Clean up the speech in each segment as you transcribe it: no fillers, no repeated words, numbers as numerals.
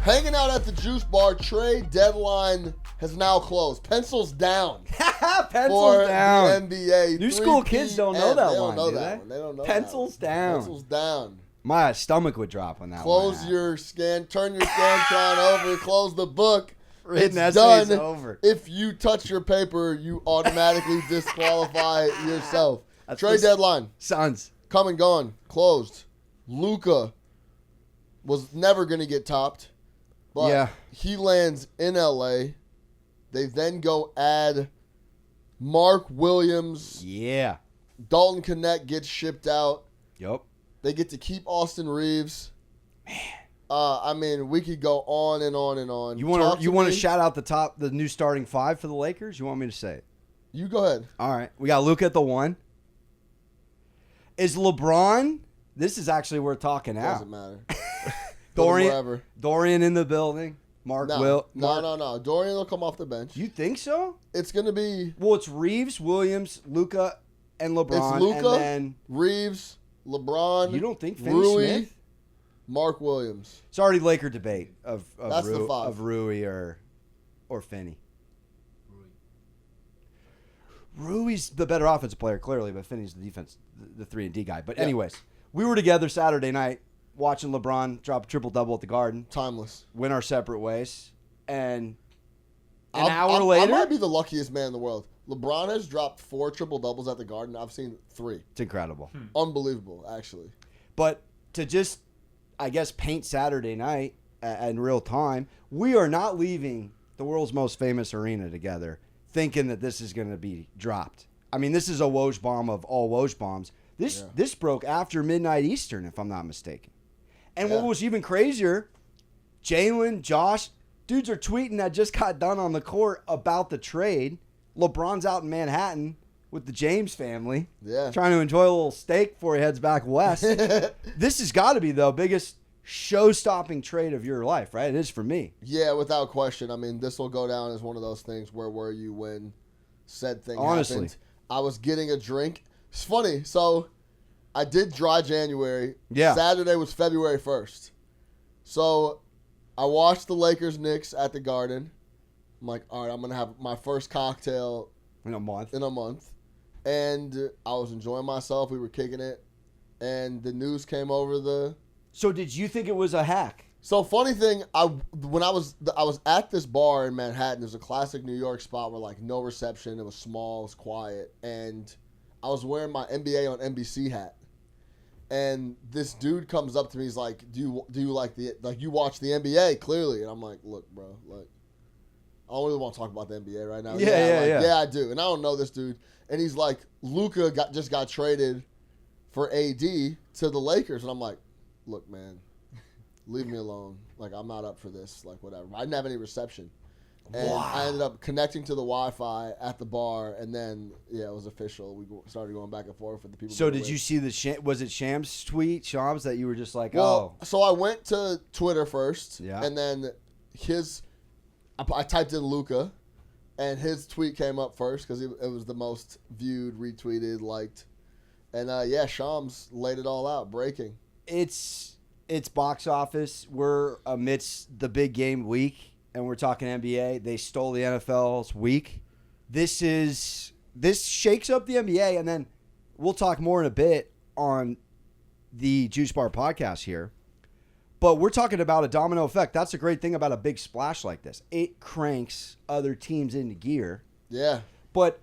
Hanging out at the juice bar, trade deadline has now closed. Pencils down. Pencils down. The NBA. New school kids don't know that one. They don't know Pencils that one. down. Pencils down. My stomach would drop on that Close one. your scan. Turn your Scantron over. Close the book. Written It's essay's done. over. If you touch your paper, you automatically disqualify yourself. That's Trade the deadline. Suns. Come and gone. Closed. Luka was never going to get topped. But Yeah. he lands in L.A. They then go add Mark Williams. Yeah. Dalton Connect gets shipped out. Yep. They get to keep Austin Reeves. Man. We could go on and on and on. You want to shout out the new starting five for the Lakers? You want me to say it? You go ahead. All right. We got Luka at the 1. Is LeBron? This is actually we're talking out. Doesn't matter. Dorian in the building. Mark. No. Dorian will come off the bench. You think so? It's going to be... Well, it's Reeves, Williams, Luka, and LeBron. It's Luka, and then Reeves, LeBron. You don't think Rui, Finney-Smith? Mark Williams. It's already Laker debate of That's the five. Of Rui or Finney. Rui's the better offensive player, clearly, but Finney's the defense, the 3-and-D guy. But anyways, we were together Saturday night watching LeBron drop a triple-double at the Garden. Timeless. Went our separate ways. And an hour later... I might be the luckiest man in the world. LeBron has dropped 4 triple-doubles at the Garden. I've seen 3. It's incredible. Unbelievable, actually. But to just, I guess, paint Saturday night in real time, we are not leaving the world's most famous arena together thinking that this is going to be dropped. I mean, this is a Woj bomb of all Woj bombs. This broke after midnight Eastern, if I'm not mistaken. And what was even crazier, Jalen, Josh, dudes are tweeting that just got done on the court about the trade. LeBron's out in Manhattan with the James family, trying to enjoy a little steak before he heads back west. This has got to be the biggest show-stopping trade of your life, right? It is for me. Yeah, without question. I mean, this will go down as one of those things where were you when said thing Honestly. happened. I was getting a drink. It's funny. So I did dry January. Yeah. Saturday was February 1st. So I watched the Lakers-Knicks at the Garden. I'm like, all right, I'm going to have my first cocktail in a month. And I was enjoying myself. We were kicking it. And the news came over the... So did you think it was a hack? So funny thing, when I was at this bar in Manhattan, there's a classic New York spot where like no reception, it was small, it was quiet, and I was wearing my NBA on NBC hat, and this dude comes up to me, he's like, "Do you like you watch the NBA clearly?" And I'm like, "Look, bro, like I don't really want to talk about the NBA right now." Yeah, I do, and I don't know this dude, and he's like, "Luka just got traded for AD to the Lakers," and I'm like, "Look, man, leave me alone. Like, I'm not up for this. Like, whatever." I didn't have any reception. And I ended up connecting to the Wi-Fi at the bar, and then, it was official. We started going back and forth with the people. So did you see was it Shams' tweet, Shams, that you were just like, So I went to Twitter first, yeah, and then I typed in Luka, and his tweet came up first because it was the most viewed, retweeted, liked. And, Shams laid it all out, breaking. It's box office. We're amidst the big game week, and we're talking NBA. They stole the NFL's week. This shakes up the NBA, and then we'll talk more in a bit on the Juice Bar podcast here. But we're talking about a domino effect. That's the great thing about a big splash like this. It cranks other teams into gear. Yeah. But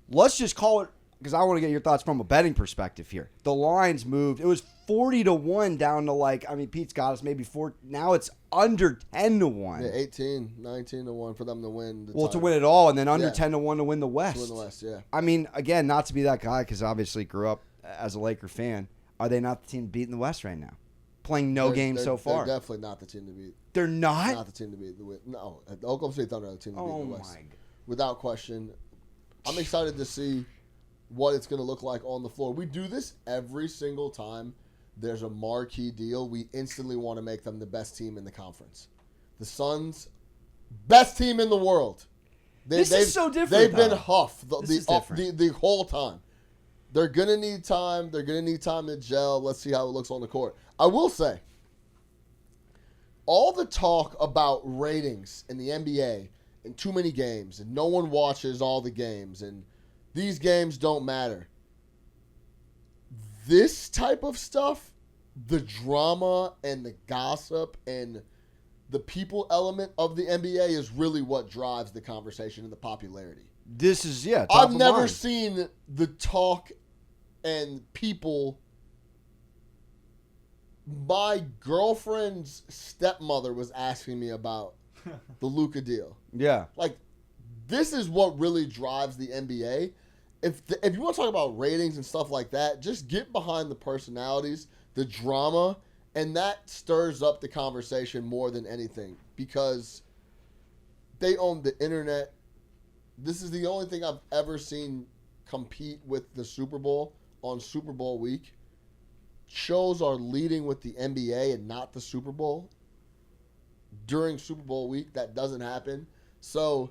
let's just call it, because I want to get your thoughts from a betting perspective here. The lines moved. It was 40-1 down to Pete's got us maybe 4. Now it's under 10-1. Yeah, 18, 19-1 for them to win. To win it all, and then under 10-1 to win the West. To win the West, yeah. I mean, again, not to be that guy, because obviously grew up as a Laker fan. Are they not the team beating the West right now? Playing games so far. They're definitely not the team to beat. They're not? Not the team to beat. No, the Oklahoma State Thunder are the team to beat the West. My God. Without question. I'm excited to see what it's going to look like on the floor. We do this every single time there's a marquee deal. We instantly want to make them the best team in the conference. The Suns, best team in the world. This is so different. They've been huff the whole time. They're going to need time. They're going to need time to gel. Let's see how it looks on the court. I will say, all the talk about ratings in the NBA and too many games and no one watches all the games and these games don't matter. This type of stuff, the drama and the gossip and the people element of the NBA is really what drives the conversation and the popularity. This is, top I've of never mind. seen the talk and people. My girlfriend's stepmother was asking me about the Luka deal. Yeah. Like, this is what really drives the NBA. If you want to talk about ratings and stuff like that, just get behind the personalities, the drama, and that stirs up the conversation more than anything because they own the internet. This is the only thing I've ever seen compete with the Super Bowl on Super Bowl week. Shows are leading with the NBA and not the Super Bowl. During Super Bowl week, that doesn't happen. So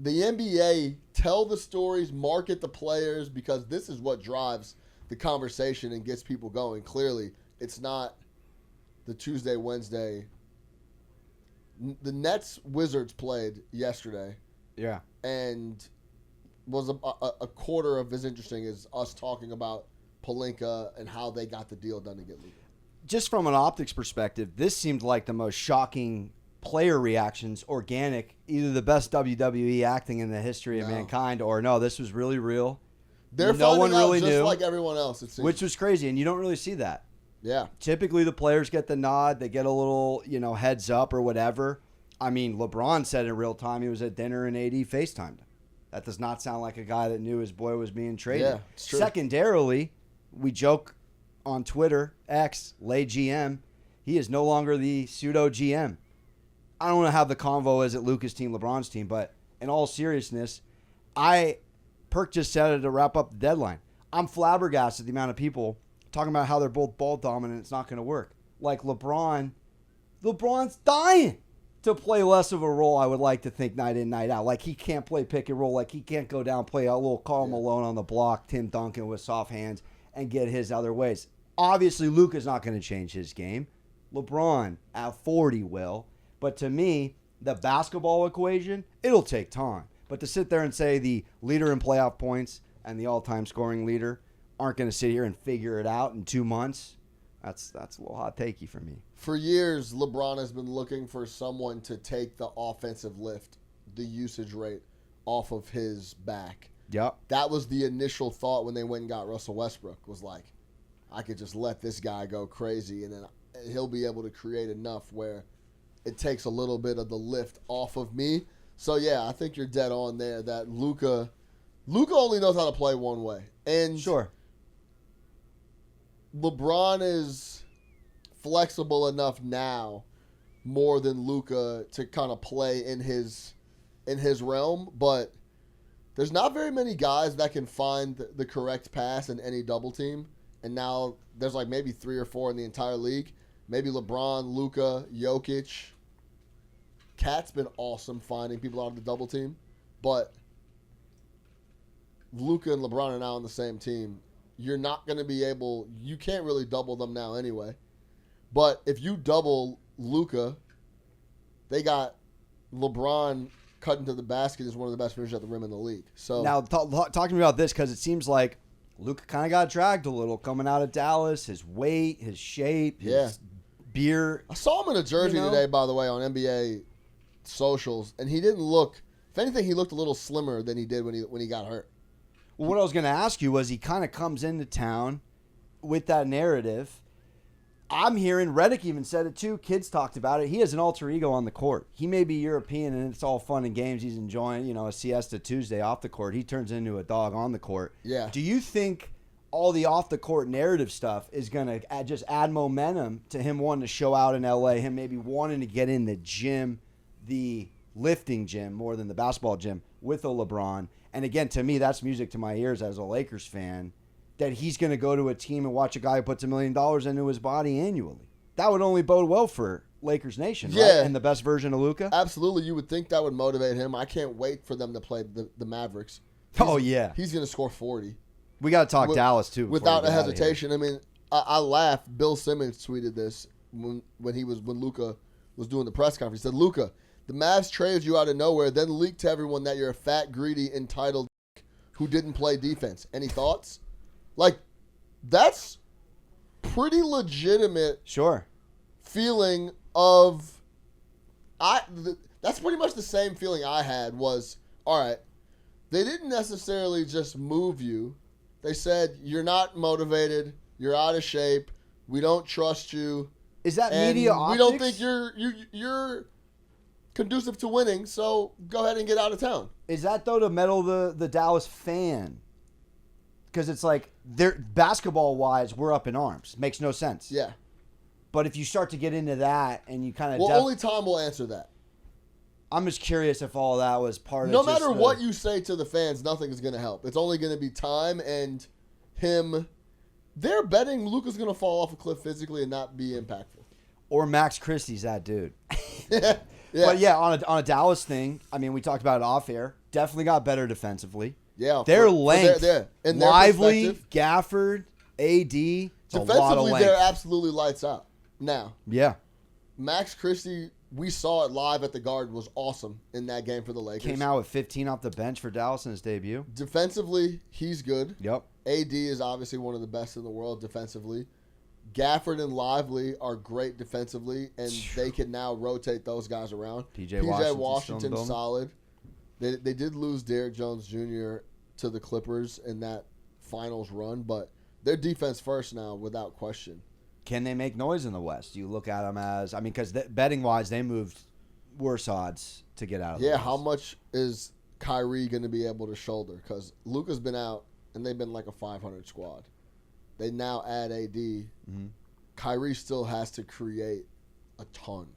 the NBA, tell the stories, market the players, because this is what drives the conversation and gets people going. Clearly, it's not the Tuesday, Wednesday. The Nets-Wizards played yesterday. Yeah. And was a quarter of as interesting as us talking about Pelinka and how they got the deal done to get Luka. Just from an optics perspective, this seemed like the most shocking player reactions, organic, either the best WWE acting in the history of mankind or no, this was really real. They're no one really just knew, like everyone else, it seems. which was crazy, and you don't really see that. Yeah. Typically, the players get the nod. They get a little, heads up or whatever. I mean, LeBron said in real time he was at dinner and AD FaceTimed. That does not sound like a guy that knew his boy was being traded. Yeah, it's true. Secondarily, we joke on Twitter, X, lay GM. He is no longer the pseudo GM. I don't know how the convo is at Luka's team, LeBron's team, but in all seriousness, Perk just said it to wrap up the deadline. I'm flabbergasted at the amount of people talking about how they're both ball dominant and it's not going to work. Like LeBron's dying to play less of a role, I would like to think, night in, night out. Like he can't play pick and roll. Like he can't go down, play a little Karl Malone on the block, Tim Duncan with soft hands, and get his other ways. Obviously, Luka's not going to change his game. LeBron at 40 will. But to me, the basketball equation, it'll take time. But to sit there and say the leader in playoff points and the all-time scoring leader aren't going to sit here and figure it out in 2 months, that's a little hot takey for me. For years, LeBron has been looking for someone to take the offensive lift, the usage rate, off of his back. Yep. That was the initial thought when they went and got Russell Westbrook, was like, I could just let this guy go crazy and then he'll be able to create enough where it takes a little bit of the lift off of me. So, yeah, I think you're dead on there that Luka only knows how to play one way. And Sure. LeBron is flexible enough now more than Luka to kind of play in his realm, but there's not very many guys that can find the correct pass in any double team. And now there's like maybe 3 or 4 in the entire league. Maybe LeBron, Luka, Jokic. Cat's been awesome finding people out of the double team. But Luka and LeBron are now on the same team. You're not going to be able... You can't really double them now anyway. But if you double Luka, they got LeBron cutting to the basket is one of the best finishers at the rim in the league. So Now, talking about this, because it seems like Luka kind of got dragged a little coming out of Dallas. His weight, his shape, his beer. I saw him in a jersey today, by the way, on NBA socials, and he didn't look... If anything, he looked a little slimmer than he did when he got hurt. Well, what I was going to ask you was he kind of comes into town with that narrative. I'm hearing, Redick even said it too, kids talked about it. He has an alter ego on the court. He may be European and it's all fun and games. He's enjoying, a siesta Tuesday off the court. He turns into a dog on the court. Yeah. Do you think all the off the court narrative stuff is going to just add momentum to him wanting to show out in LA, him maybe wanting to get in the gym, the lifting gym more than the basketball gym with a LeBron? And again, to me, that's music to my ears as a Lakers fan, that he's going to go to a team and watch a guy who puts $1 million into his body annually. That would only bode well for Lakers Nation, right? Yeah. And the best version of Luka? Absolutely. You would think that would motivate him. I can't wait for them to play the Mavericks. Oh, yeah. He's going to score 40. We got to talk Dallas, too. Without a hesitation. I mean, I laughed. Bill Simmons tweeted this when Luka was doing the press conference. He said, "Luka, the Mavs traded you out of nowhere, then leaked to everyone that you're a fat, greedy, entitled who didn't play defense. Any thoughts?" Like, that's pretty legitimate. Sure. Feeling of that's pretty much the same feeling I had was, all right, they didn't necessarily just move you. They said, you're not motivated, you're out of shape, we don't trust you. Is that and media we optics? don't think you're conducive to winning, so go ahead and get out of town. Is that, though, to meddle the Dallas fan? Because it's like, basketball-wise, we're up in arms. Makes no sense. Yeah. But if you start to get into that and you kind of... Well, only time will answer that. I'm just curious if all that was part No of matter what you say to the fans, nothing is going to help. It's only going to be time and him. They're betting Luka's going to fall off a cliff physically and not be impactful. Or Max Christie's that dude. Yeah. But yeah, on a Dallas thing, I mean, we talked about it off air. Definitely got better defensively. Yeah. Their length. In their Lively, perspective, Gafford, AD. It's a lot of defensively, length. they're absolutely lights out. Now, Yeah. Max Christie, we saw it live at the Garden, was awesome in that game for the Lakers. Came out with 15 off the bench for Dallas in his debut. Defensively, he's good. Yep. AD is obviously one of the best in the world defensively. Gafford and Lively are great defensively, and they can now rotate those guys around. PJ Washington's solid. They did lose Derrick Jones Jr. to the Clippers in that finals run, but they're defense first now without question. Can they make noise in the West? You look at them as, I mean, because betting-wise, they moved worse odds to get out of the West. How much is Kyrie going to be able to shoulder? Because Luka's been out, and they've been like a 500 squad. They now add AD. Mm-hmm. Kyrie still has to create a ton.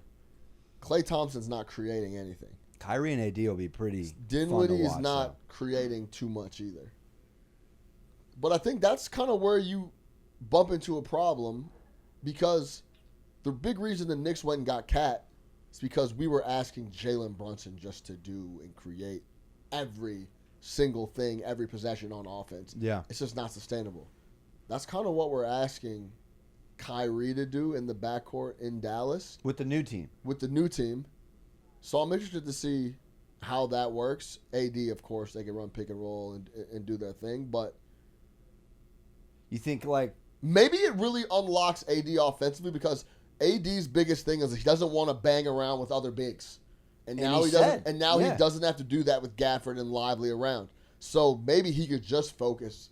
Klay Thompson's not creating anything. Kyrie and AD will be pretty Dinwiddie is is not creating too much either. But I think that's kind of where you bump into a problem, because the big reason the Knicks went and got Cat is because we were asking Jalen Brunson just to do and create every single thing, every possession on offense. Yeah. It's just not sustainable. That's kind of what we're asking Kyrie to do in the backcourt in Dallas. With the new team. With the new team. So I'm interested to see how that works. AD, of course, they can run pick and roll and do their thing, but You think, like... maybe it really unlocks AD offensively, because AD's biggest thing is he doesn't want to bang around with other bigs. And now he doesn't. And now he doesn't have to do that with Gafford and Lively around. So maybe he could just focus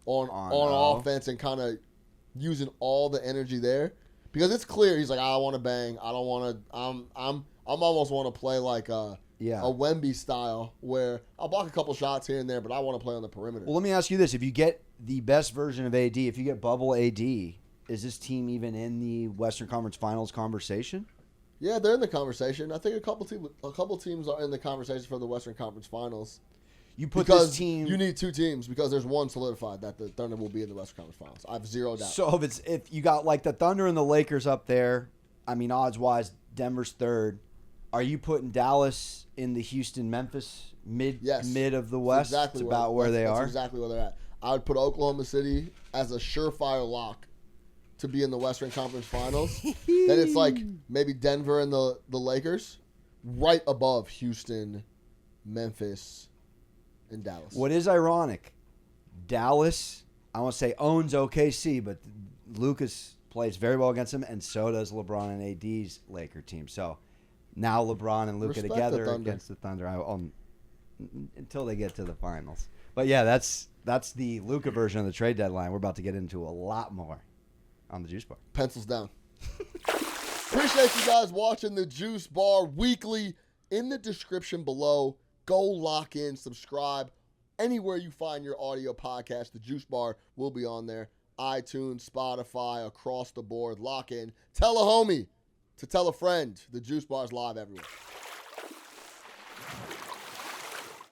on offense and kind of using all the energy there, because it's clear he's like, I don't want to bang. I don't want to. I'm almost want to play like a Wemby style, where I'll block a couple shots here and there, but I want to play on the perimeter. Well, let me ask you this: if you get the best version of AD, if you get bubble AD, is this team even in the Western Conference Finals conversation? Yeah, they're in the conversation. I think a couple teams are in the conversation for the Western Conference Finals. You put because this team. You need two teams, because there's one solidified that the Thunder will be in the Western Conference Finals. I have zero doubt. So if you got like the Thunder and the Lakers up there, I mean, odds wise, Denver's third. Are you putting Dallas in the Houston-Memphis mid of the West? That's exactly about where they are. That's exactly where they're at. I would put Oklahoma City as a surefire lock to be in the Western Conference Finals. Then it's like maybe Denver and the Lakers, right above Houston, Memphis, and Dallas. What is ironic, Dallas, I want to say owns OKC, but Lucas plays very well against them, and so does LeBron and AD's Laker team. So now LeBron and Luka together against the Thunder until they get to the finals. But yeah, that's the Luka version of the trade deadline. We're about to get into a lot more on the Juice Bar. Pencils down. Appreciate you guys watching the Juice Bar weekly. In the description below, go lock in, subscribe. Anywhere you find your audio podcast, the Juice Bar will be on there. iTunes, Spotify, across the board. Lock in. Tell a homie to tell a friend. The Juice Bar is live everywhere.